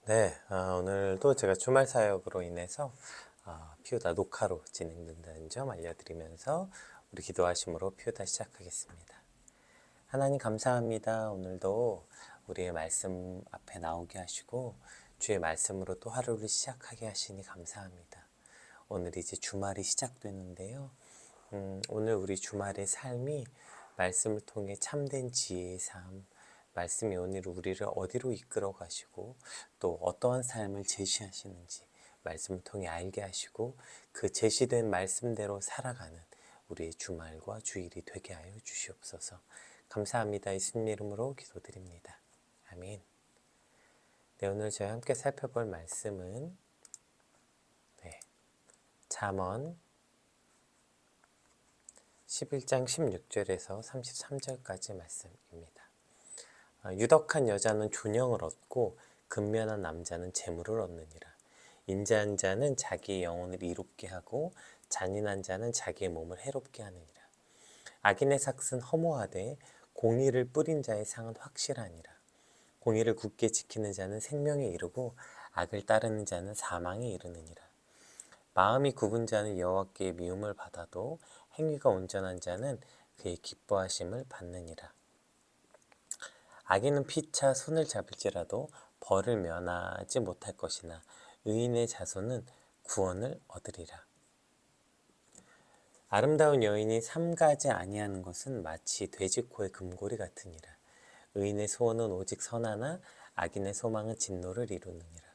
네, 오늘도 제가 주말 사역으로 인해서 피우다 녹화로 진행된다는 점 알려드리면서 우리 기도하심으로 피우다 시작하겠습니다. 하나님 감사합니다. 오늘도 우리의 말씀 앞에 나오게 하시고 주의 말씀으로 또 하루를 시작하게 하시니 감사합니다. 오늘 이제 주말이 시작되는데요. 오늘 우리 주말의 삶이 말씀을 통해 참된 지혜의 삶, 말씀이 오늘 우리를 어디로 이끌어 가시고 또 어떠한 삶을 제시하시는지 말씀을 통해 알게 하시고 그 제시된 말씀대로 살아가는 우리의 주말과 주일이 되게 하여 주시옵소서. 감사합니다. 예수님 이름으로 기도드립니다. 아멘. 네, 오늘 저희 함께 살펴볼 말씀은 잠언 11장 16절에서 33절까지 말씀입니다. 유덕한 여자는 존영을 얻고 근면한 남자는 재물을 얻느니라. 인자한 자는 자기의 영혼을 이롭게 하고 잔인한 자는 자기의 몸을 해롭게 하느니라. 악인의 삭은 허무하되 공의를 뿌린 자의 상은 확실하니라. 공의를 굳게 지키는 자는 생명에 이르고 악을 따르는 자는 사망에 이르느니라. 마음이 굽은 자는 여호와께 미움을 받아도 행위가 온전한 자는 그의 기뻐하심을 받느니라. 악인은 피차 손을 잡을지라도 벌을 면하지 못할 것이나 의인의 자손은 구원을 얻으리라. 아름다운 여인이 삼가지 아니하는 것은 마치 돼지코의 금고리 같으니라. 의인의 소원은 오직 선하나 악인의 소망은 진노를 이루느니라.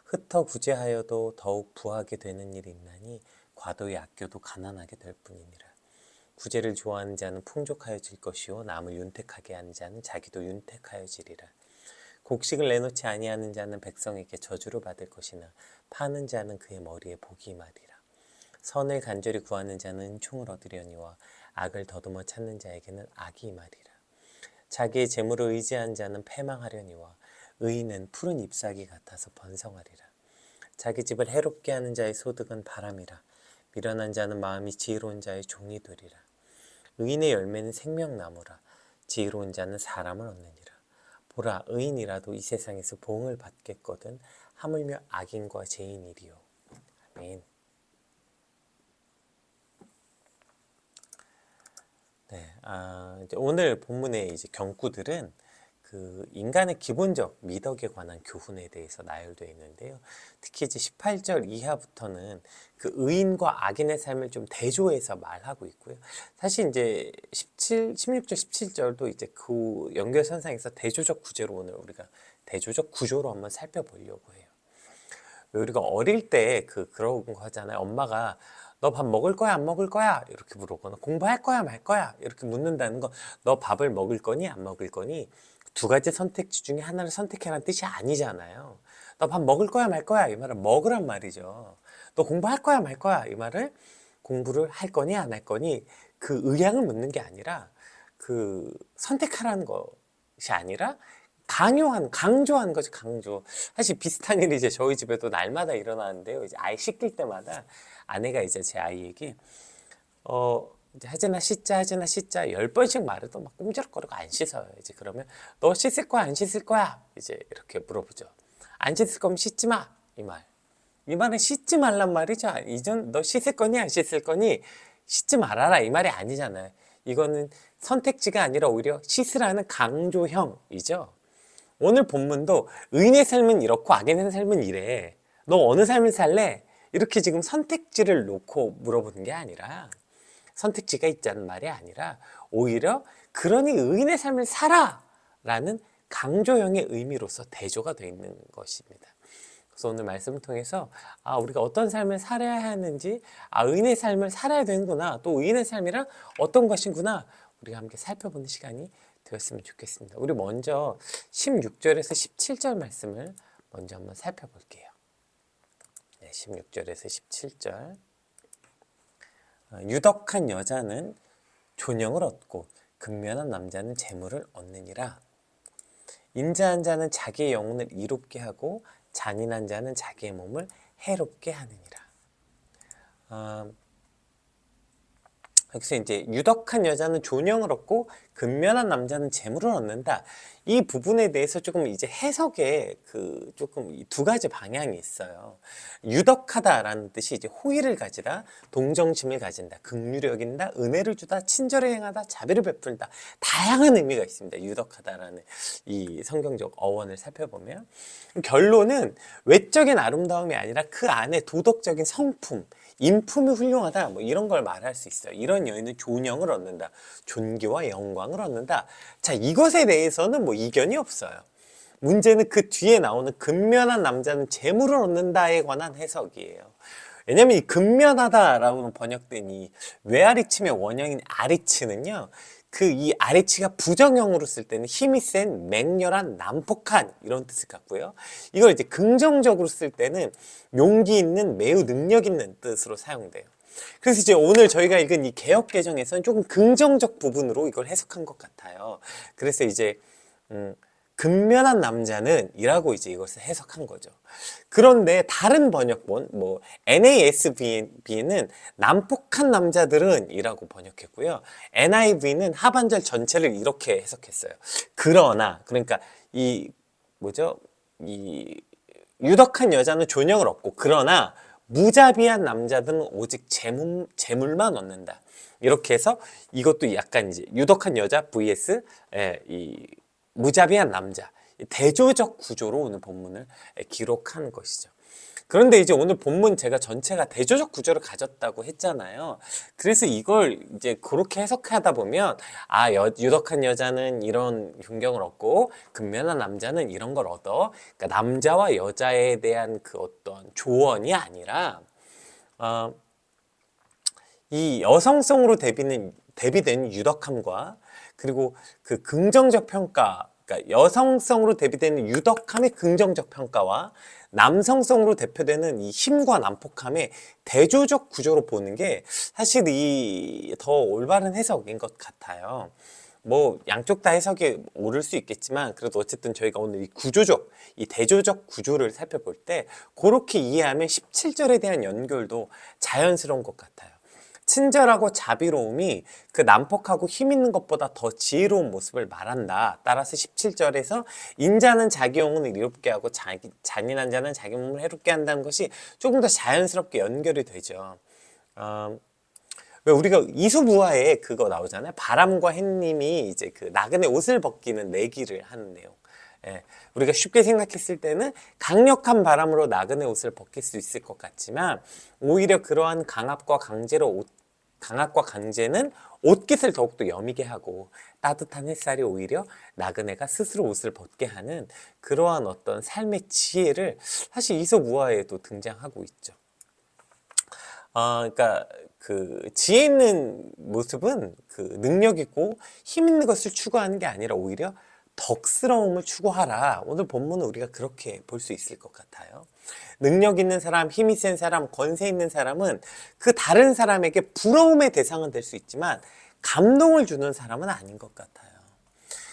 흩어 구제하여도 더욱 부하게 되는 일이 있나니 과도히 아껴도 가난하게 될 뿐이니라. 구제를 좋아하는 자는 풍족하여질 것이요 남을 윤택하게 하는 자는 자기도 윤택하여지리라. 곡식을 내놓지 아니하는 자는 백성에게 저주를 받을 것이나 파는 자는 그의 머리에 복이 임하리라. 선을 간절히 구하는 자는 은총을 얻으려니와 악을 더듬어 찾는 자에게는 악이 임하리라. 자기의 재물을 의지한 자는 패망하려니와 의인은 푸른 잎사귀 같아서 번성하리라. 자기 집을 해롭게 하는 자의 소득은 바람이라. 미련한 자는 마음이 지혜로운 자의 종이 되리라. 의인의 열매는 생명나무라. 지혜로운 자는 사람을 얻느니라. 보라, 의인이라도 이 세상에서 보응을 받겠거든 하물며 악인과 죄인이리요. 아멘. 네, 이제 오늘 본문의 이제 경구들은 그 인간의 기본적 미덕에 관한 교훈에 대해서 나열되어 있는데요. 특히 이제 18절 이하부터는 그 의인과 악인의 삶을 좀 대조해서 말하고 있고요. 사실 이제 16절, 17절도 이제 그 연결선상에서 대조적 구제로 오늘 우리가 대조적 구조로 한번 살펴보려고 해요. 우리가 어릴 때 그런 거 하잖아요. 엄마가 너 밥 먹을 거야, 안 먹을 거야? 이렇게 물어보거나 공부할 거야, 말 거야? 이렇게 묻는다는 거, 너 밥을 먹을 거니, 안 먹을 거니? 두 가지 선택지 중에 하나를 선택해라는 뜻이 아니잖아요. 너 밥 먹을 거야, 말 거야? 이 말은 먹으란 말이죠. 너 공부할 거야, 말 거야? 이 말을 공부를 할 거니, 안 할 거니? 그 의향을 묻는 게 아니라 그 선택하라는 것이 아니라 강조한 거죠, 강조. 사실 비슷한 일이 이제 저희 집에도 날마다 일어나는데요. 이제 아이 씻길 때마다 아내가 이제 제 아이에게, 이제 하진아 씻자, 하진아 씻자 10번씩 말해도 막 꼼지락거리고 안 씻어요. 이제 그러면 너 씻을 거야, 안 씻을 거야? 이제 이렇게 물어보죠. 안 씻을 거면 씻지 마. 이 말. 이 말은 씻지 말란 말이죠. 이전 너 씻을 거니, 안 씻을 거니? 씻지 말아라. 이 말이 아니잖아요. 이거는 선택지가 아니라 오히려 씻으라는 강조형이죠. 오늘 본문도 의인의 삶은 이렇고 악인의 삶은 이래. 너 어느 삶을 살래? 이렇게 지금 선택지를 놓고 물어보는 게 아니라 선택지가 있자는 말이 아니라 오히려 그러니 의인의 삶을 살아! 라는 강조형의 의미로서 대조가 되어 있는 것입니다. 그래서 오늘 말씀을 통해서 우리가 어떤 삶을 살아야 하는지 의인의 삶을 살아야 되는구나 또 의인의 삶이란 어떤 것인구나 우리가 함께 살펴보는 시간이 되었으면 좋겠습니다. 우리 먼저 16절에서 17절 말씀을 먼저 한번 살펴볼게요. 네, 16절에서 17절 유덕한 여자는 존영을 얻고 근면한 남자는 재물을 얻느니라. 인자한 자는 자기의 영혼을 이롭게 하고 잔인한 자는 자기의 몸을 해롭게 하느니라. 여기서 이제 유덕한 여자는 존영을 얻고 근면한 남자는 재물을 얻는다. 이 부분에 대해서 조금 이제 해석에 그 조금 이 두 가지 방향이 있어요. 유덕하다라는 뜻이 이제 호의를 가지다, 동정심을 가진다, 긍휼을 여긴다, 은혜를 주다, 친절을 행하다, 자비를 베풀다. 다양한 의미가 있습니다. 유덕하다라는 이 성경적 어원을 살펴보면 결론은 외적인 아름다움이 아니라 그 안에 도덕적인 성품, 인품이 훌륭하다, 뭐 이런 걸 말할 수 있어요. 이런 여인은 존영을 얻는다, 존귀와 영광을 얻는다. 자, 이것에 대해서는 뭐 이견이 없어요. 문제는 그 뒤에 나오는 근면한 남자는 재물을 얻는다에 관한 해석이에요. 왜냐면 이 근면하다라고 번역된 이 외아리침의 원형인 아리치는요, 그 이 아리치가 부정형으로 쓸 때는 힘이 센, 맹렬한, 난폭한 이런 뜻을 갖고요. 이걸 이제 긍정적으로 쓸 때는 용기 있는, 매우 능력 있는 뜻으로 사용돼요. 그래서 이제 오늘 저희가 읽은 이 개역 개정에서는 조금 긍정적 부분으로 이걸 해석한 것 같아요. 그래서 이제 근면한 남자는 이라고 이제 이것을 해석한 거죠. 그런데 다른 번역본, 뭐 NASB는 난폭한 남자들은 이라고 번역했고요. NIV는 하반절 전체를 이렇게 해석했어요. 그러나, 그러니까 이 뭐죠? 이 유덕한 여자는 존영을 얻고, 그러나 무자비한 남자들은 오직 재물만 얻는다. 이렇게 해서 이것도 약간 이제 유덕한 여자 vs 이 무자비한 남자, 대조적 구조로 오늘 본문을 기록한 것이죠. 그런데 이제 오늘 본문 제가 전체가 대조적 구조를 가졌다고 했잖아요. 그래서 이걸 이제 그렇게 해석하다 보면 유덕한 여자는 이런 존경을 얻고 근면한 남자는 이런 걸 얻어. 그러니까 남자와 여자에 대한 그 어떤 조언이 아니라 이 여성성으로 대비된 유덕함과 그리고 그 긍정적 평가, 그러니까 여성성으로 대비되는 유덕함의 긍정적 평가와 남성성으로 대표되는 이 힘과 난폭함의 대조적 구조로 보는 게 사실 이 더 올바른 해석인 것 같아요. 뭐 양쪽 다 해석이 옳을 수 있겠지만 그래도 어쨌든 저희가 오늘 이 구조적, 이 대조적 구조를 살펴볼 때 그렇게 이해하면 17절에 대한 연결도 자연스러운 것 같아요. 친절하고 자비로움이 그 난폭하고 힘 있는 것보다 더 지혜로운 모습을 말한다. 따라서 17절에서 인자는 자기 영혼을 이롭게 하고 잔인한 자는 자기 몸을 해롭게 한다는 것이 조금 더 자연스럽게 연결이 되죠. 왜 우리가 이수부화에 그거 나오잖아요. 바람과 햇님이 이제 그 나그네 옷을 벗기는 내기를 하는 내용. 예, 우리가 쉽게 생각했을 때는 강력한 바람으로 나그네 옷을 벗길 수 있을 것 같지만 오히려 그러한 강압과 강제는 옷깃을 더욱더 여미게 하고 따뜻한 햇살이 오히려 나그네가 스스로 옷을 벗게 하는 그러한 어떤 삶의 지혜를 사실 이소무화에도 등장하고 있죠. 그러니까 그 지혜 있는 모습은 그 능력 있고 힘 있는 것을 추구하는 게 아니라 오히려 덕스러움을 추구하라. 오늘 본문은 우리가 그렇게 볼 수 있을 것 같아요. 능력 있는 사람, 힘이 센 사람, 권세 있는 사람은 그 다른 사람에게 부러움의 대상은 될 수 있지만 감동을 주는 사람은 아닌 것 같아요.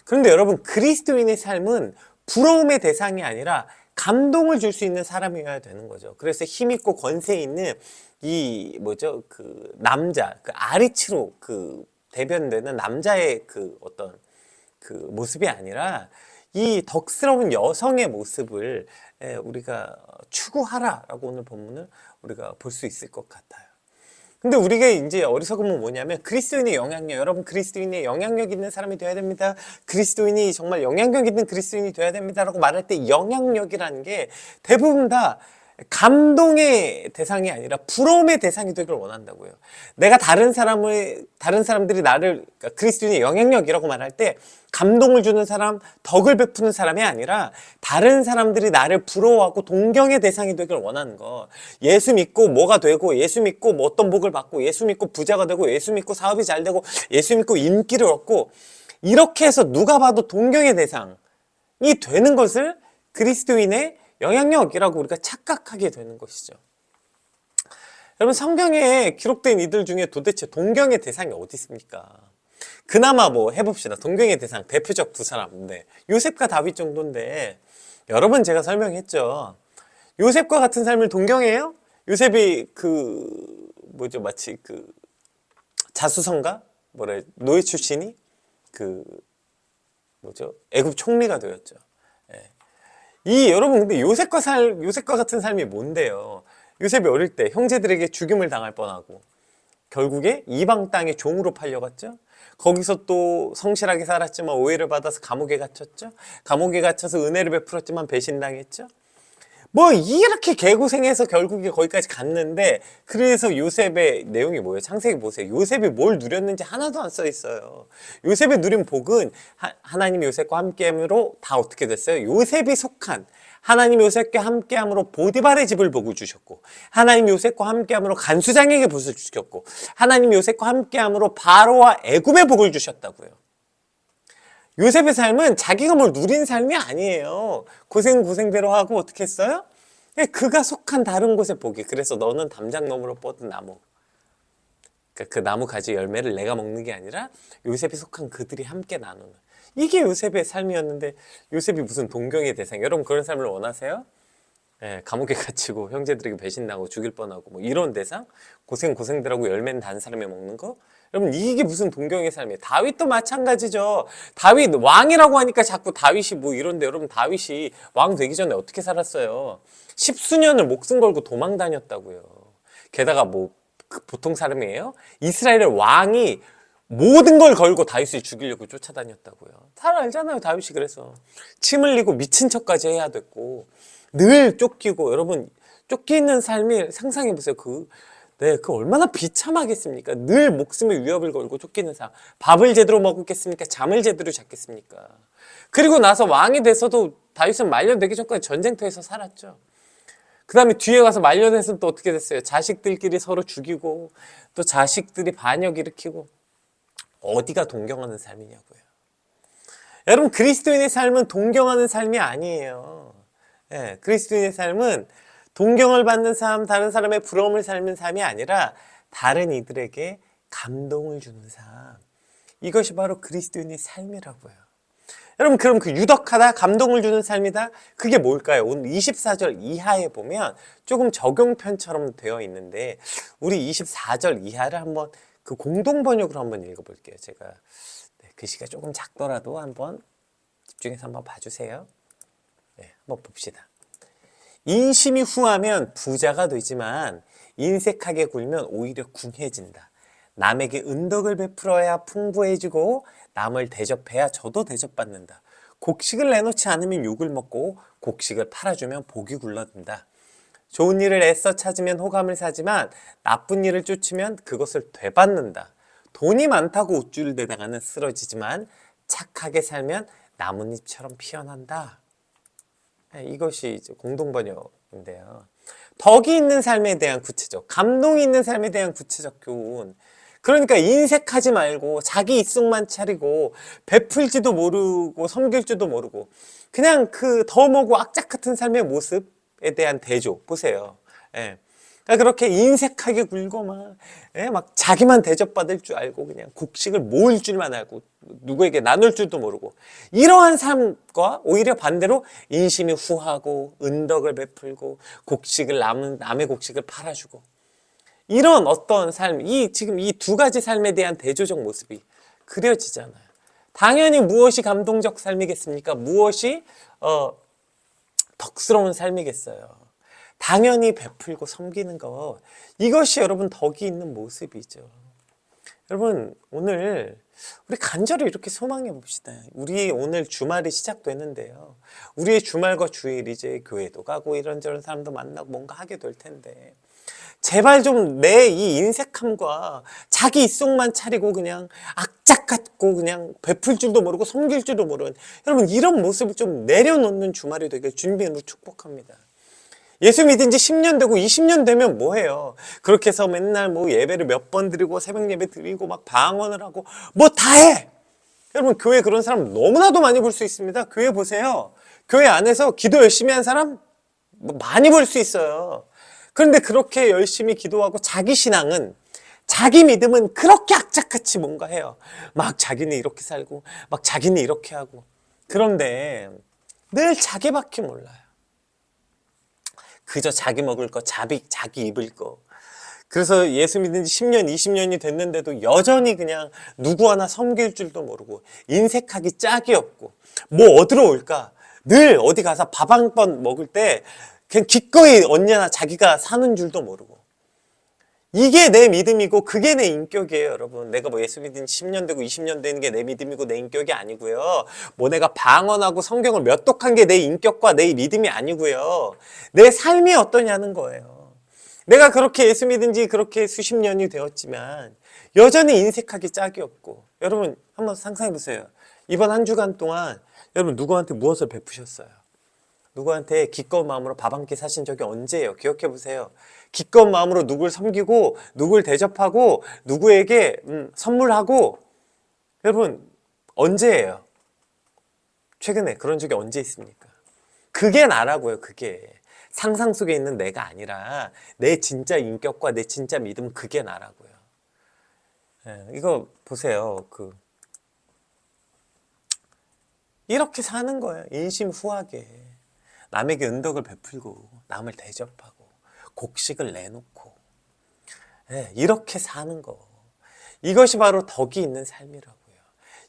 그런데 여러분, 그리스도인의 삶은 부러움의 대상이 아니라 감동을 줄 수 있는 사람이어야 되는 거죠. 그래서 힘 있고 권세 있는 이 뭐죠? 그 남자, 그 아리치로 그 대변되는 남자의 그 어떤 그 모습이 아니라 이 덕스러운 여성의 모습을 우리가 추구하라라고 오늘 본문을 우리가 볼 수 있을 것 같아요. 근데 우리가 이제 어리석음은 뭐냐면 그리스도인의 영향력, 여러분 그리스도인의 영향력 있는 사람이 되어야 됩니다. 그리스도인이 정말 영향력 있는 그리스도인이 되어야 됩니다라고 말할 때 영향력이라는 게 대부분 다 감동의 대상이 아니라 부러움의 대상이 되길 원한다고요. 내가 다른 사람들이 나를, 그러니까 그리스도인의 영향력이라고 말할 때 감동을 주는 사람, 덕을 베푸는 사람이 아니라 다른 사람들이 나를 부러워하고 동경의 대상이 되길 원하는 거. 예수 믿고 뭐가 되고, 예수 믿고 뭐 어떤 복을 받고, 예수 믿고 부자가 되고, 예수 믿고 사업이 잘 되고, 예수 믿고 인기를 얻고, 이렇게 해서 누가 봐도 동경의 대상이 되는 것을 그리스도인의 영향력이라고 우리가 착각하게 되는 것이죠. 여러분, 성경에 기록된 이들 중에 도대체 동경의 대상이 어디 있습니까? 그나마 뭐 해봅시다. 동경의 대상 대표적 두 사람인데 요셉과 다윗 정도인데, 여러분 제가 설명했죠. 요셉과 같은 삶을 동경해요? 요셉이 그 뭐죠, 마치 그 자수성가 노예 출신이 그 뭐죠? 애굽 총리가 되었죠. 예. 여러분 근데 요셉과 같은 삶이 뭔데요? 요셉이 어릴 때 형제들에게 죽임을 당할 뻔하고 결국에 이방 땅의 종으로 팔려갔죠. 거기서 또 성실하게 살았지만 오해를 받아서 감옥에 갇혔죠. 감옥에 갇혀서 은혜를 베풀었지만 배신당했죠. 뭐 이렇게 개고생해서 결국에 거기까지 갔는데, 그래서 요셉의 내용이 뭐예요? 창세기 보세요. 요셉이 뭘 누렸는지 하나도 안 써 있어요. 요셉이 누린 복은 하나님이 요셉과 함께함으로 다 어떻게 됐어요? 요셉이 속한 하나님이 요셉과 함께함으로 보디발의 집을 복을 주셨고, 하나님이 요셉과 함께함으로 간수장에게 복을 주셨고, 하나님이 요셉과 함께함으로 바로와 애굽의 복을 주셨다고요. 요셉의 삶은 자기가 뭘 누린 삶이 아니에요. 고생대로 하고 어떻게 했어요? 그가 속한 다른 곳의 복이. 그래서 너는 담장 너머로 뻗은 나무. 그러니까 그 나무 가지 열매를 내가 먹는 게 아니라 요셉이 속한 그들이 함께 나누는. 이게 요셉의 삶이었는데, 요셉이 무슨 동경의 대상. 여러분 그런 삶을 원하세요? 감옥에 갇히고 형제들에게 배신당하고 죽일 뻔하고 뭐 이런 대상? 고생들하고 열매는 다른 사람이 먹는 거? 여러분 이게 무슨 동경의 삶이에요. 다윗도 마찬가지죠. 다윗 왕이라고 하니까 자꾸 다윗이 뭐 이런데, 여러분 다윗이 왕 되기 전에 어떻게 살았어요? 10수년을 목숨 걸고 도망 다녔다고요. 게다가 뭐 보통 사람이에요? 이스라엘의 왕이 모든 걸 걸고 다윗을 죽이려고 쫓아다녔다고요. 잘 알잖아요. 다윗이 그래서 침 흘리고 미친 척까지 해야 됐고 늘 쫓기고. 여러분 쫓기는 삶이 상상해보세요. 그 얼마나 비참하겠습니까? 늘 목숨의 위협을 걸고 쫓기는 삶. 밥을 제대로 먹겠습니까? 잠을 제대로 잤겠습니까? 그리고 나서 왕이 돼서도 다윗은 말년되기 전까지 전쟁터에서 살았죠. 그 다음에 뒤에 가서 말년에서는 또 어떻게 됐어요? 자식들끼리 서로 죽이고 또 자식들이 반역 일으키고. 어디가 동경하는 삶이냐고요. 여러분 그리스도인의 삶은 동경하는 삶이 아니에요. 그리스도인의 삶은 동경을 받는 삶, 다른 사람의 부러움을 삶는 삶이 아니라 다른 이들에게 감동을 주는 삶. 이것이 바로 그리스도인의 삶이라고요. 여러분 그럼 그 유덕하다, 감동을 주는 삶이다, 그게 뭘까요? 오늘 24절 이하에 보면 조금 적용편처럼 되어 있는데, 우리 24절 이하를 한번 그 공동 번역으로 한번 읽어볼게요. 제가 글씨가 조금 작더라도 한번 집중해서 한번 봐주세요. 한번 봅시다. 인심이 후하면 부자가 되지만 인색하게 굴면 오히려 궁해진다. 남에게 은덕을 베풀어야 풍부해지고 남을 대접해야 저도 대접받는다. 곡식을 내놓지 않으면 욕을 먹고 곡식을 팔아주면 복이 굴러든다. 좋은 일을 애써 찾으면 호감을 사지만 나쁜 일을 쫓으면 그것을 되받는다. 돈이 많다고 우쭐대다가는 쓰러지지만 착하게 살면 나뭇잎처럼 피어난다. 이것이 이제 공동번역인데요. 덕이 있는 삶에 대한 구체적, 감동이 있는 삶에 대한 구체적 교훈. 그러니까 인색하지 말고 자기 이속만 차리고 베풀지도 모르고 섬길 줄도 모르고 그냥 그 더모고 악착 같은 삶의 모습에 대한 대조 보세요. 그러니까 그렇게 인색하게 굴고 막 자기만 대접받을 줄 알고 그냥 곡식을 모을 줄만 알고 누구에게 나눌 줄도 모르고, 이러한 삶과 오히려 반대로 인심이 후하고 은덕을 베풀고 곡식을 남의 곡식을 팔아주고, 이런 어떤 삶, 지금 이 두 가지 삶에 대한 대조적 모습이 그려지잖아요. 당연히 무엇이 감동적 삶이겠습니까? 무엇이 덕스러운 삶이겠어요? 당연히 베풀고 섬기는 것, 이것이 여러분 덕이 있는 모습이죠. 여러분 오늘 우리 간절히 이렇게 소망해 봅시다. 우리 오늘 주말이 시작되는데요. 우리의 주말과 주일 이제 교회도 가고 이런저런 사람도 만나고 뭔가 하게 될 텐데, 제발 좀 내 이 인색함과 자기 이속만 차리고 그냥 악착 같고 그냥 베풀 줄도 모르고 섬길 줄도 모르는, 여러분 이런 모습을 좀 내려놓는 주말이 되길 주님으로 축복합니다. 예수 믿은 지 10년 되고 20년 되면 뭐해요? 그렇게 해서 맨날 뭐 예배를 몇 번 드리고 새벽 예배 드리고 막 방언을 하고 뭐 다 해! 여러분 교회 그런 사람 너무나도 많이 볼 수 있습니다. 교회 보세요. 교회 안에서 기도 열심히 한 사람 뭐 많이 볼 수 있어요. 그런데 그렇게 열심히 기도하고 자기 신앙은, 자기 믿음은 그렇게 악착같이 뭔가 해요. 막 자기는 이렇게 살고 막 자기는 이렇게 하고, 그런데 늘 자기밖에 몰라요. 그저 자기 먹을 거, 자기 입을 거, 그래서 예수 믿은 지 10년, 20년이 됐는데도 여전히 그냥 누구 하나 섬길 줄도 모르고 인색하기 짝이 없고 뭐 어디로 올까? 늘 어디 가서 밥 한 번 먹을 때 그냥 기꺼이 언제나 자기가 사는 줄도 모르고 이게 내 믿음이고 그게 내 인격이에요, 여러분. 내가 뭐 예수 믿은 지 10년 되고 20년 되는 게 내 믿음이고 내 인격이 아니고요. 뭐 내가 방언하고 성경을 몇 독한 게 내 인격과 내 믿음이 아니고요. 내 삶이 어떠냐는 거예요. 내가 그렇게 예수 믿은 지 그렇게 수십 년이 되었지만 여전히 인색하기 짝이 없고 여러분 한번 상상해 보세요. 이번 한 주간 동안 여러분 누구한테 무엇을 베푸셨어요? 누구한테 기꺼운 마음으로 밥 한 끼 사신 적이 언제예요? 기억해 보세요. 기꺼운 마음으로 누굴 섬기고 누굴 대접하고 누구에게 선물하고 여러분 언제예요? 최근에 그런 적이 언제 있습니까? 그게 나라고요. 그게 상상 속에 있는 내가 아니라 내 진짜 인격과 내 진짜 믿음 그게 나라고요. 이거 보세요. 이렇게 사는 거예요. 인심후하게 남에게 은덕을 베풀고 남을 대접하고 곡식을 내놓고 이렇게 사는 거. 이것이 바로 덕이 있는 삶이라고요.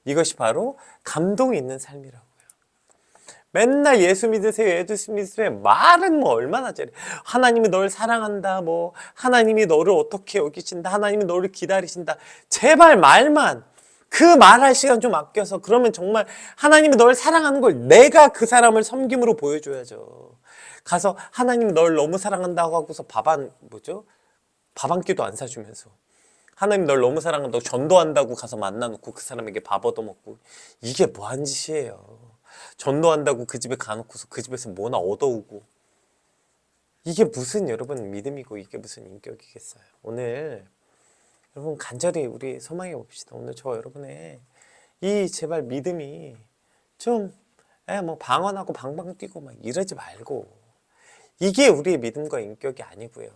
이것이 바로 감동이 있는 삶이라고요. 맨날 예수 믿으세요, 예수 믿으세요. 말은 뭐 얼마나 잘해. 하나님이 널 사랑한다, 뭐 하나님이 너를 어떻게 여기신다, 하나님이 너를 기다리신다. 제발 말만. 그 말할 시간 좀 아껴서 그러면 정말 하나님이 널 사랑하는 걸 내가 그 사람을 섬김으로 보여줘야죠. 가서 하나님이 널 너무 사랑한다고 하고서 밥 한 끼도 안 사주면서 하나님 널 너무 사랑한다고 전도한다고 가서 만나놓고 그 사람에게 밥 얻어먹고 이게 뭐한 짓이에요. 전도한다고 그 집에 가놓고서 그 집에서 뭐나 얻어오고 이게 무슨 여러분 믿음이고 이게 무슨 인격이겠어요. 오늘 여러분 간절히 우리 소망해 봅시다. 오늘 저 여러분의 이 제발 믿음이 좀 뭐 방언하고 방방 뛰고 막 이러지 말고 이게 우리의 믿음과 인격이 아니고요.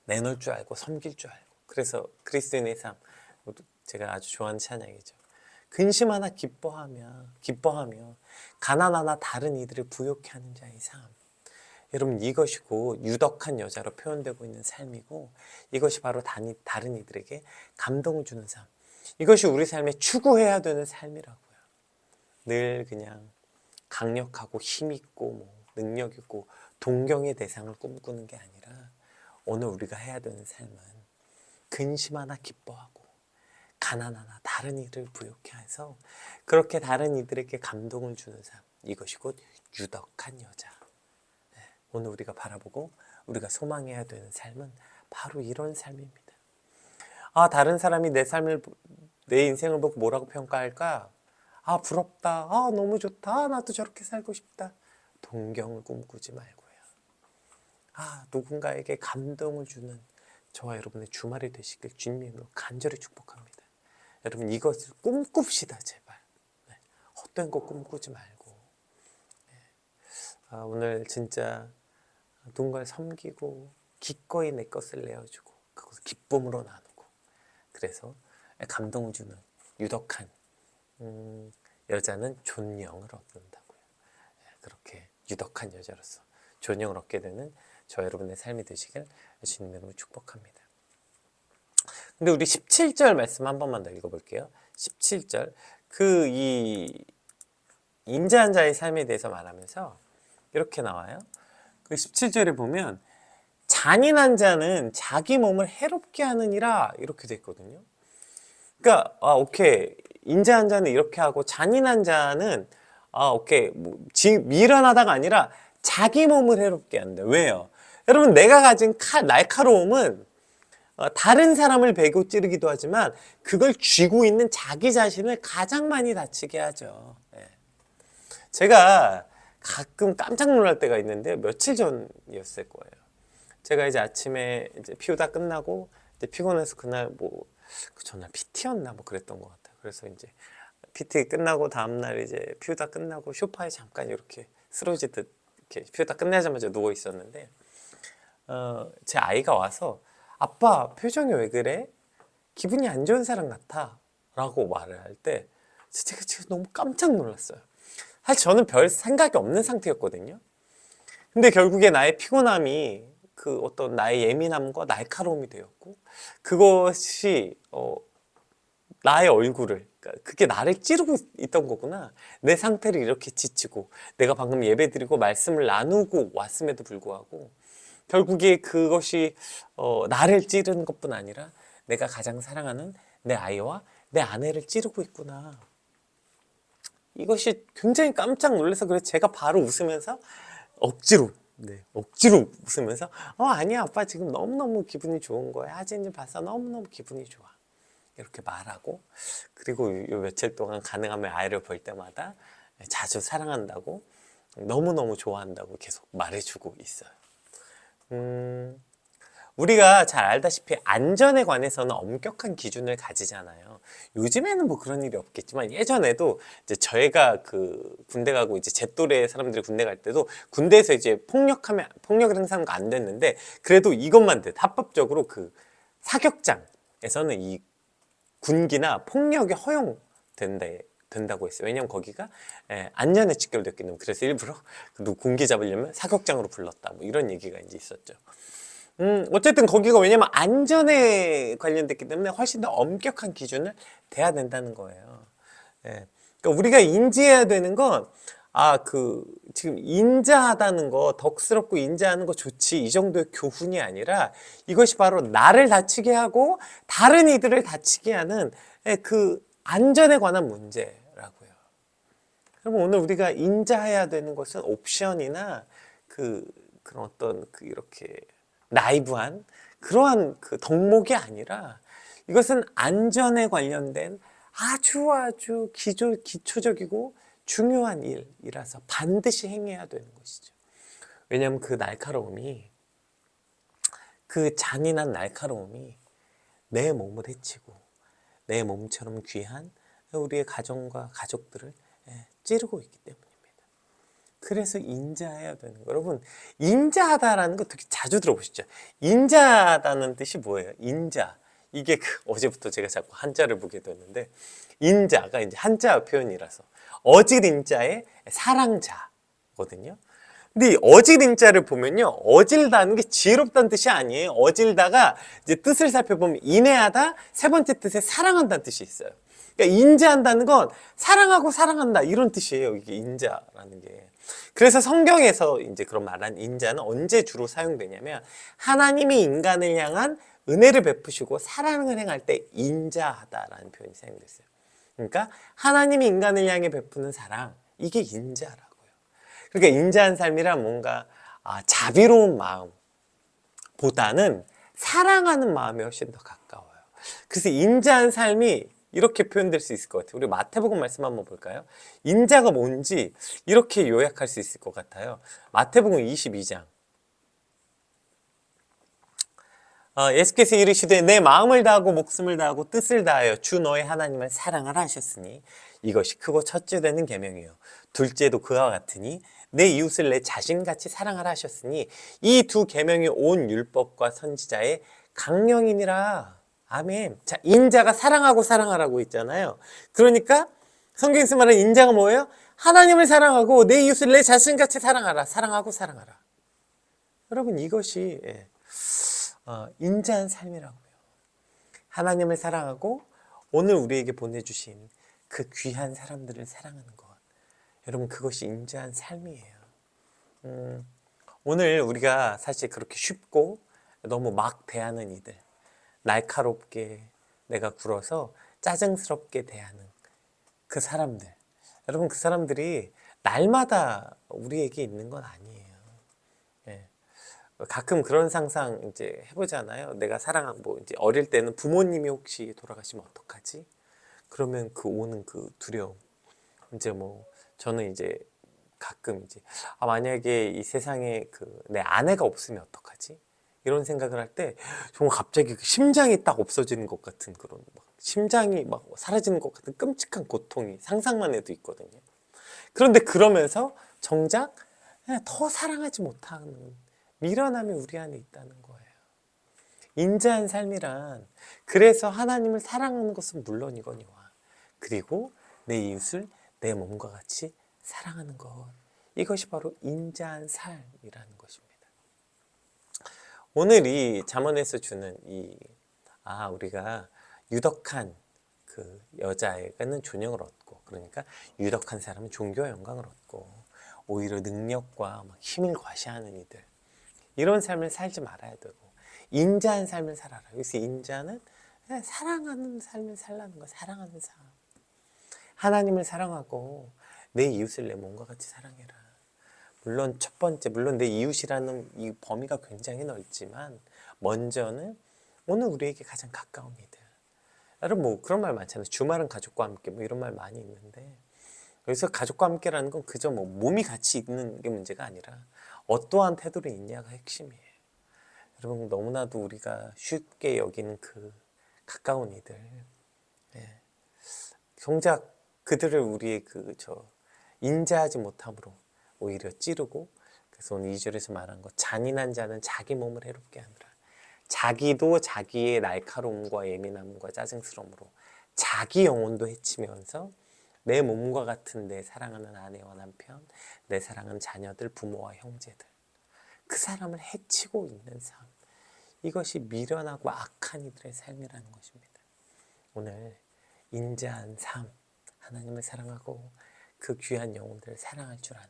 내놓을 줄 알고 섬길 줄 알고 그래서 그리스도인의 삶 제가 아주 좋아하는 찬양이죠. 근심 하나 기뻐하며 가난 하나 다른 이들을 부욕해 하는 자의 삶. 여러분 이것이고 유덕한 여자로 표현되고 있는 삶이고 이것이 바로 다른 이들에게 감동을 주는 삶. 이것이 우리 삶에 추구해야 되는 삶이라고요. 늘 그냥 강력하고 힘있고 뭐 능력 있고 동경의 대상을 꿈꾸는 게 아니라 오늘 우리가 해야 되는 삶은 근심 하나 기뻐하고 가난 하나 다른 이를 부욕해 해서 그렇게 다른 이들에게 감동을 주는 삶. 이것이 곧 유덕한 여자. 오늘 우리가 바라보고 우리가 소망해야 되는 삶은 바로 이런 삶입니다. 다른 사람이 내 인생을 보고 뭐라고 평가할까? 부럽다. 너무 좋다. 나도 저렇게 살고 싶다. 동경을 꿈꾸지 말고요. 누군가에게 감동을 주는 저와 여러분의 주말이 되시길 주님으로 간절히 축복합니다. 여러분 이것을 꿈꿉시다 제발. 헛된 거 꿈꾸지 말고 오늘 진짜 누군가를 섬기고 기꺼이 내 것을 내어주고 그것을 기쁨으로 나누고 그래서 감동을 주는 유덕한 여자는 존영을 얻는다고요. 그렇게 유덕한 여자로서 존영을 얻게 되는 저 여러분의 삶이 되시길 주님의 이름으로 축복합니다. 근데 우리 17절 말씀 한 번만 더 읽어볼게요. 17절 이 인자한 자의 삶에 대해서 말하면서 이렇게 나와요. 그 17절에 보면 잔인한 자는 자기 몸을 해롭게 하느니라 이렇게 돼 있거든요. 그러니까 오케이 인자한 자는 이렇게 하고 잔인한 자는 오케이 미련하다가 아니라 자기 몸을 해롭게 한다. 왜요? 여러분 내가 가진 날카로움은 다른 사람을 베고 찌르기도 하지만 그걸 쥐고 있는 자기 자신을 가장 많이 다치게 하죠. 제가 가끔 깜짝 놀랄 때가 있는데 며칠 전이었을 거예요. 제가 이제 아침에 이제 피우다 끝나고 이제 피곤해서 그날 그 전날 PT였나 그랬던 것 같아요. 그래서 이제 PT 끝나고 다음날 이제 피우다 끝나고 소파에 잠깐 이렇게 쓰러지듯 이렇게 피우다 끝나자마자 누워 있었는데 제 아이가 와서 아빠 표정이 왜 그래? 기분이 안 좋은 사람 같아 라고 말을 할 때 제가 지금 너무 깜짝 놀랐어요. 사실 저는 별 생각이 없는 상태였거든요. 근데 결국에 나의 피곤함이 그 어떤 나의 예민함과 날카로움이 되었고, 그것이 나의 얼굴을, 그러니까 그게 나를 찌르고 있던 거구나. 내 상태를 이렇게 지치고, 내가 방금 예배드리고 말씀을 나누고 왔음에도 불구하고 결국에 그것이 나를 찌르는 것뿐 아니라 내가 가장 사랑하는 내 아이와 내 아내를 찌르고 있구나. 이것이 굉장히 깜짝 놀라서, 그래서 제가 바로 웃으면서 억지로, 억지로 웃으면서 아니야 아빠 지금 너무너무 기분이 좋은 거야. 하진이 봐서 너무너무 기분이 좋아. 이렇게 말하고, 그리고 요 며칠 동안 가능하면 아이를 볼 때마다 자주 사랑한다고, 너무너무 좋아한다고 계속 말해주고 있어요. 우리가 잘 알다시피 안전에 관해서는 엄격한 기준을 가지잖아요. 요즘에는 뭐 그런 일이 없겠지만, 예전에도 이제 저희가 그 군대 가고 이제 제 또래 사람들이 군대 갈 때도 군대에서 이제 폭력을 행사하는 거 안 됐는데, 그래도 이것만 합법적으로 그 사격장에서는 이 군기나 폭력이 된다고 했어요. 왜냐면 거기가 안전에 직결됐기 때문에. 그래서 일부러 군기 잡으려면 사격장으로 불렀다, 뭐 이런 얘기가 이제 있었죠. 어쨌든 거기가 왜냐면 안전에 관련됐기 때문에 훨씬 더 엄격한 기준을 돼야 된다는 거예요. 예. 그러니까 우리가 인지해야 되는 건, 지금 인자하다는 거, 덕스럽고 인자하는 거 좋지, 이 정도의 교훈이 아니라, 이것이 바로 나를 다치게 하고 다른 이들을 다치게 하는 그 안전에 관한 문제라고요. 그러면 오늘 우리가 인자해야 되는 것은 옵션이나 그런 어떤 이렇게 나이브한 그러한 그 덕목이 아니라, 이것은 안전에 관련된 아주 기초적이고 중요한 일이라서 반드시 행해야 되는 것이죠. 왜냐하면 그 잔인한 날카로움이 내 몸을 해치고 내 몸처럼 귀한 우리의 가정과 가족들을 찌르고 있기 때문입니다. 그래서 인자해야 되는 거예요. 여러분, 인자하다라는 거 되게 자주 들어보시죠? 인자하다는 뜻이 뭐예요? 인자. 이게 어제부터 제가 자꾸 한자를 보게 됐는데, 인자가 이제 한자 표현이라서 어질인자의 사랑자거든요. 근데 이 어질인자를 보면요, 어질다는 게 지혜롭다는 뜻이 아니에요. 어질다가 이제 뜻을 살펴보면 인애하다, 세 번째 뜻에 사랑한다는 뜻이 있어요. 그러니까 인자한다는 건 사랑하고 사랑한다, 이런 뜻이에요. 이게 인자라는 게. 그래서 성경에서 이제 그런 말한 인자는 언제 주로 사용되냐면, 하나님이 인간을 향한 은혜를 베푸시고 사랑을 행할 때 인자하다라는 표현이 사용됐어요. 그러니까 하나님이 인간을 향해 베푸는 사랑, 이게 인자라고요. 그러니까 인자한 삶이란 뭔가 자비로운 마음보다는 사랑하는 마음이 훨씬 더 가까워요. 그래서 인자한 삶이 이렇게 표현될 수 있을 것 같아요. 우리 마태복음 말씀 한번 볼까요? 인자가 뭔지 이렇게 요약할 수 있을 것 같아요. 마태복음 22장. 예수께서 이르시되 내 마음을 다하고 목숨을 다하고 뜻을 다하여 주 너의 하나님을 사랑하라 하셨으니 이것이 크고 첫째 되는 계명이요 둘째도 그와 같으니 내 이웃을 내 자신같이 사랑하라 하셨으니 이 두 계명이 온 율법과 선지자의 강령이니라. 아멘. 자, 인자가 사랑하고 사랑하라고 있잖아요. 그러니까 성경에서 말하는 인자가 뭐예요? 하나님을 사랑하고 내 이웃을 내 자신같이 사랑하라. 사랑하고 사랑하라. 여러분, 이것이 인자한 삶이라고요. 하나님을 사랑하고 오늘 우리에게 보내주신 그 귀한 사람들을 사랑하는 것. 여러분, 그것이 인자한 삶이에요. 오늘 우리가 사실 그렇게 쉽고 너무 막 대하는 이들, 날카롭게 내가 굴어서 짜증스럽게 대하는 그 사람들, 여러분, 그 사람들이 날마다 우리에게 있는 건 아니에요. 예. 가끔 그런 상상 이제 해보잖아요. 내가 이제 어릴 때는 부모님이 혹시 돌아가시면 어떡하지? 그러면 오는 그 두려움. 이제 저는 이제 가끔 이제 만약에 이 세상에 내 아내가 없으면 어떡하지? 이런 생각을 할 때 정말 갑자기 심장이 딱 없어지는 것 같은 그런 심장이 막 사라지는 것 같은 끔찍한 고통이 상상만 해도 있거든요. 그런데 그러면서 정작 더 사랑하지 못하는 미련함이 우리 안에 있다는 거예요. 인자한 삶이란 그래서 하나님을 사랑하는 것은 물론이거니와 그리고 내 이웃을 내 몸과 같이 사랑하는 것, 이것이 바로 인자한 삶이라는 것입니다. 오늘 이 잠언에서 주는 우리가 유덕한 그 여자에게는 존영을 얻고, 그러니까 유덕한 사람은 존귀와 영광을 얻고, 오히려 능력과 막 힘을 과시하는 이들, 이런 삶을 살지 말아야 되고, 인자한 삶을 살아라. 여기서 인자는 그냥 사랑하는 삶을 살라는 거야. 사랑하는 삶. 하나님을 사랑하고 내 이웃을 내 몸과 같이 사랑해라. 물론 첫 번째, 물론 내 이웃이라는 이 범위가 굉장히 넓지만, 먼저는 오늘 우리에게 가장 가까운 이들. 여러분 뭐 그런 말 많잖아요. 주말은 가족과 함께, 뭐 이런 말 많이 있는데, 여기서 가족과 함께라는 건 그저 뭐 몸이 같이 있는 게 문제가 아니라 어떠한 태도로 있냐가 핵심이에요. 여러분 너무나도 우리가 쉽게 여기는 그 가까운 이들, 예. 정작 그들을 우리의 인자하지 못함으로 오히려 찌르고, 그래서 오늘 2절에서 말한 것, 잔인한 자는 자기 몸을 해롭게 하느라. 자기도 자기의 날카로움과 예민함과 짜증스러움으로 자기 영혼도 해치면서 내 몸과 같은 내 사랑하는 아내와 남편, 내 사랑하는 자녀들, 부모와 형제들, 그 사람을 해치고 있는 삶, 이것이 미련하고 악한 이들의 삶이라는 것입니다. 오늘 인자한 삶, 하나님을 사랑하고 그 귀한 영혼들을 사랑할 줄 아는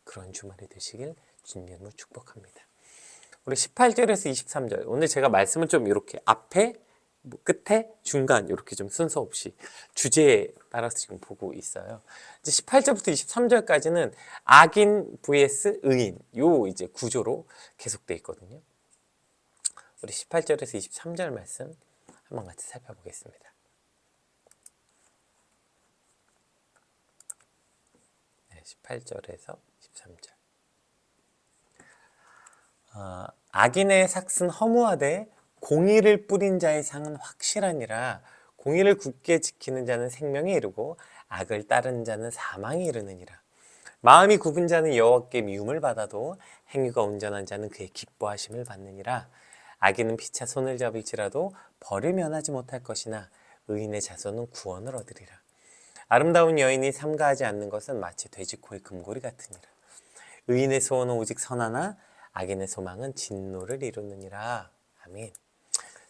그런 주말이 되시길 주님으로 축복합니다. 우리 18절에서 23절, 오늘 제가 말씀을 좀 이렇게 앞에, 끝에, 중간 이렇게 좀 순서 없이 주제에 따라서 지금 보고 있어요. 이제 18절부터 23절까지는 악인 vs 의인, 요 이제 구조로 계속돼 있거든요. 우리 18절에서 23절 말씀 한번 같이 살펴보겠습니다. 네, 18절에서 23절. 악인의 삭은 허무하되 공의를 뿌린 자의 상은 확실하니라. 공의를 굳게 지키는 자는 생명에 이르고 악을 따르는 자는 사망에 이르느니라. 마음이 굽은 자는 여호와께 미움을 받아도 행위가 온전한 자는 그의 기뻐하심을 받느니라. 악인은 피차 손을 잡을지라도 벌을 면하지 못할 것이나 의인의 자손은 구원을 얻으리라. 아름다운 여인이 삼가하지 않는 것은 마치 돼지코의 금고리 같으니라. 의인의 소원은 오직 선하나 악인의 소망은 진노를 이루느니라. 아멘.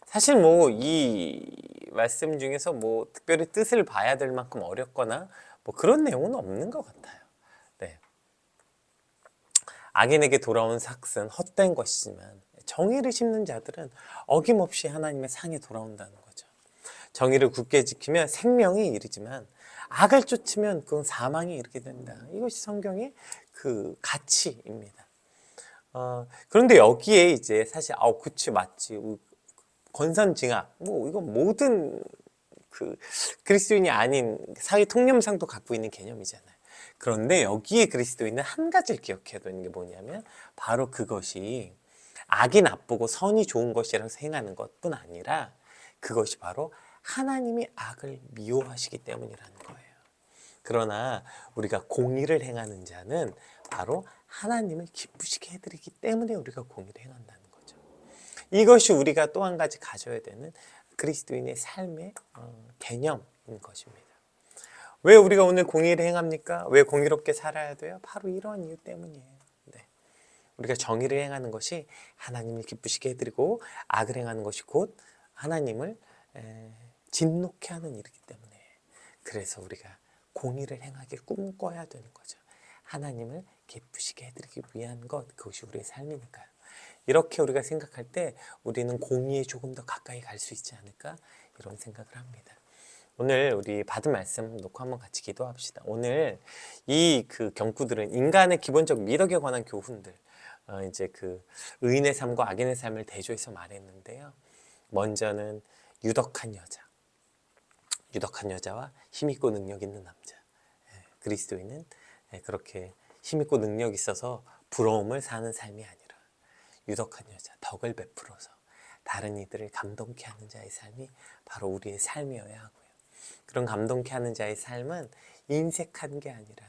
사실 뭐 이 말씀 중에서 뭐 특별히 뜻을 봐야 될 만큼 어렵거나 뭐 그런 내용은 없는 것 같아요. 네. 악인에게 돌아온 삭은 헛된 것이지만 정의를 심는 자들은 어김없이 하나님의 상에 돌아온다는 거죠. 정의를 굳게 지키면 생명이 이르지만 악을 쫓으면 그건 사망이 이르게 된다. 이것이 성경의 그 가치입니다. 그런데 여기에 이제 사실 그치 맞지, 권선징악, 뭐 이건 모든 그 그리스도인이 아닌 사회 통념상도 갖고 있는 개념이잖아요. 그런데 여기에 그리스도인은 한 가지를 기억해야 되는 게 뭐냐면, 바로 그것이 악이 나쁘고 선이 좋은 것이라서 행하는 것뿐 아니라 그것이 바로 하나님이 악을 미워하시기 때문이라는 거예요. 그러나 우리가 공의를 행하는 자는 바로 하나님을 기쁘시게 해드리기 때문에 우리가 공의를 행한다는 거죠. 이것이 우리가 또 한 가지 가져야 되는 그리스도인의 삶의 개념인 것입니다. 왜 우리가 오늘 공의를 행합니까? 왜 공의롭게 살아야 돼요? 바로 이런 이유 때문이에요. 네. 우리가 정의를 행하는 것이 하나님을 기쁘시게 해드리고, 악을 행하는 것이 곧 하나님을 진노케 하는 일이기 때문에, 그래서 우리가 공의를 행하길 꿈꿔야 되는 거죠. 하나님을 기쁘시게 해드리기 위한 것, 그것이 우리의 삶이니까요. 이렇게 우리가 생각할 때 우리는 공의에 조금 더 가까이 갈 수 있지 않을까, 이런 생각을 합니다. 오늘 우리 받은 말씀 놓고 한번 같이 기도합시다. 오늘 이 그 경구들은 인간의 기본적 미덕에 관한 교훈들, 이제 그 의인의 삶과 악인의 삶을 대조해서 말했는데요. 먼저는 유덕한 여자와 힘있고 능력 있는 남자. 그리스도인은 그렇게 힘있고 능력 있어서 부러움을 사는 삶이 아니라 유덕한 여자, 덕을 베풀어서 다른 이들을 감동케 하는 자의 삶이 바로 우리의 삶이어야 하고요. 그런 감동케 하는 자의 삶은 인색한 게 아니라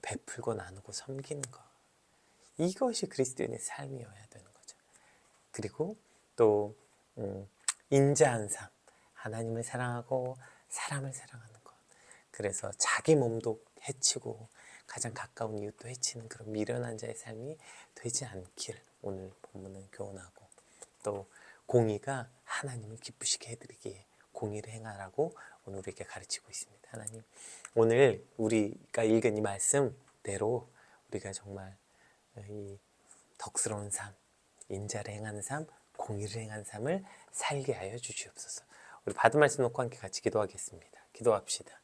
베풀고 나누고 섬기는 것, 이것이 그리스도인의 삶이어야 되는 거죠. 그리고 또 인자한 삶, 하나님을 사랑하고 사람을 사랑하는 것. 그래서 자기 몸도 해치고 가장 가까운 이웃도 해치는 그런 미련한 자의 삶이 되지 않기를 오늘 본문은 교훈하고, 또 공의가 하나님을 기쁘시게 해드리기에 공의를 행하라고 오늘 우리에게 가르치고 있습니다. 하나님, 오늘 우리가 읽은 이 말씀대로 우리가 정말 이 덕스러운 삶, 인자를 행하는 삶, 공의를 행하는 삶을 살게 하여 주시옵소서. 우리 받은 말씀 놓고 함께 같이 기도하겠습니다. 기도합시다.